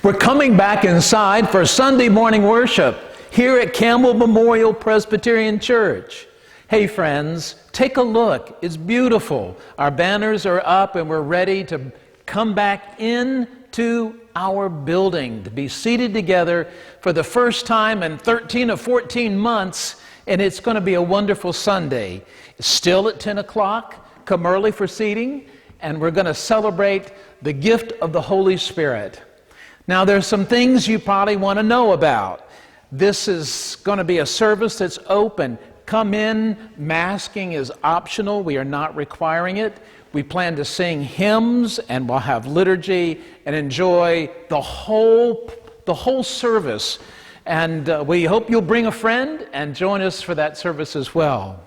We're coming back inside for Sunday morning worship here at Campbell Memorial Presbyterian Church. Hey friends, take a look. It's beautiful. Our banners are up and we're ready to come back into our building to be seated together for the first time in 13 or 14 months, and it's going to be a wonderful Sunday. It's still at 10 o'clock. Come early for seating, and we're going to celebrate the gift of the Holy Spirit. Now, there's some things you probably want to know about. This is going to be a service that's open. Come in. Masking is optional. We are not requiring it. We plan to sing hymns, and we'll have liturgy and enjoy the whole service. And we hope you'll bring a friend and join us for that service as well.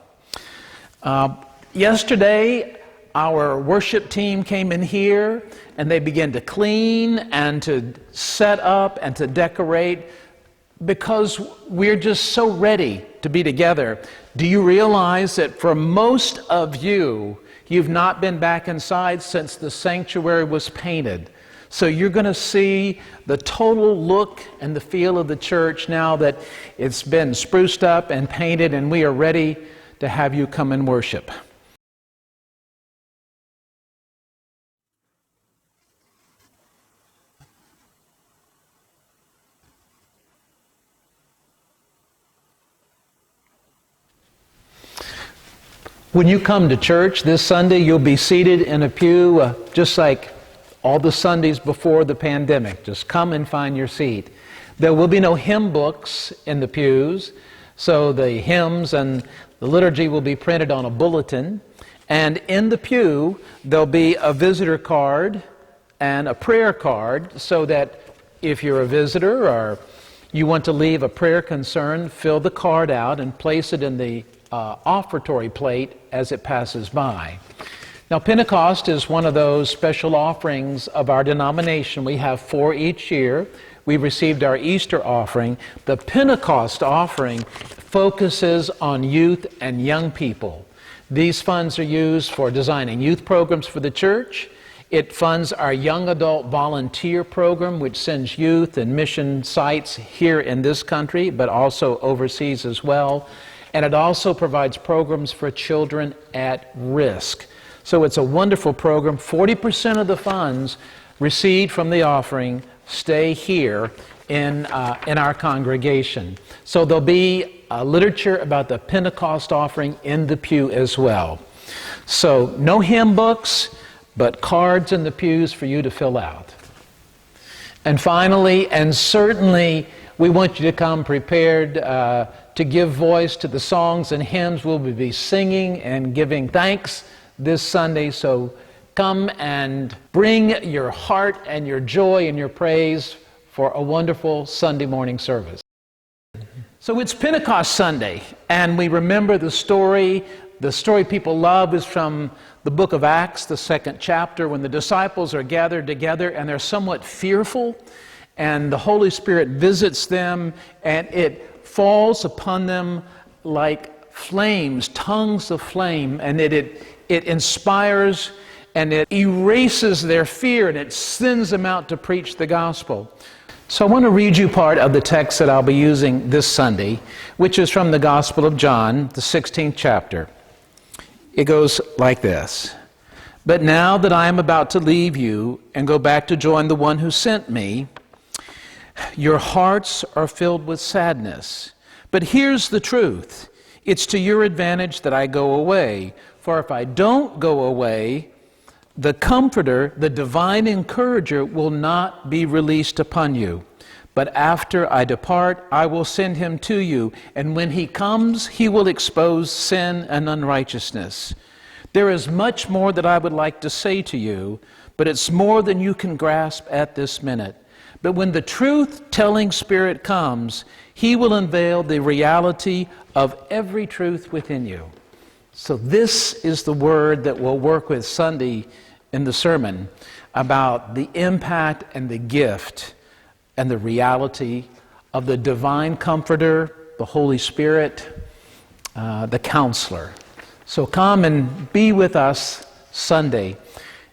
Yesterday, our worship team came in here and they began to clean and to set up and to decorate because we're just so ready to be together. Do you realize that for most of you, you've not been back inside since the sanctuary was painted? So you're going to see the total look and the feel of the church now that it's been spruced up and painted, and we are ready to have you come and worship. When you come to church this Sunday, you'll be seated in a pew just like all the Sundays before the pandemic. Just come and find your seat. There will be no hymn books in the pews, so the hymns and the liturgy will be printed on a bulletin. And in the pew, there'll be a visitor card and a prayer card so that if you're a visitor or you want to leave a prayer concern, fill the card out and place it in the offertory plate as it passes by. Now, Pentecost is one of those special offerings of our denomination. We have 4 each year. We received our Easter offering. The Pentecost offering focuses on youth and young people. These funds are used for designing youth programs for the church. It funds our young adult volunteer program, which sends youth and mission sites here in this country, but also overseas as well. And it also provides programs for children at risk. So it's a wonderful program. 40% of the funds received from the offering stay here in our congregation. So there'll be literature about the Pentecost offering in the pew as well. So no hymn books, but cards in the pews for you to fill out. And finally, and certainly, we want you to come prepared to give voice to the songs and hymns we'll be singing and giving thanks this Sunday. So come and bring your heart and your joy and your praise for a wonderful Sunday morning service. So it's Pentecost Sunday, and we remember the story. The story people love is from the book of Acts, the 2nd chapter, when the disciples are gathered together and they're somewhat fearful, and the Holy Spirit visits them, and it falls upon them like flames, tongues of flame, and it inspires and it erases their fear, and it sends them out to preach the gospel. So I want to read you part of the text that I'll be using this Sunday, which is from the Gospel of John, the 16th chapter. It goes like this. But now that I am about to leave you and go back to join the one who sent me, your hearts are filled with sadness. But here's the truth. It's to your advantage that I go away. For if I don't go away, the Comforter, the divine encourager, will not be released upon you. But after I depart, I will send him to you. And when he comes, he will expose sin and unrighteousness. There is much more that I would like to say to you, but it's more than you can grasp at this minute. But when the truth-telling Spirit comes, he will unveil the reality of every truth within you. So this is the word that we'll work with Sunday in the sermon about the impact and the gift and the reality of the divine Comforter, the Holy Spirit, the Counselor. So come and be with us Sunday.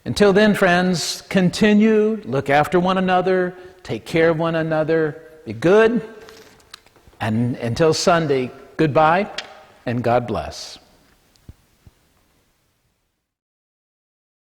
Until then, friends, continue, look after one another, take care of one another, be good. And until Sunday, goodbye and God bless.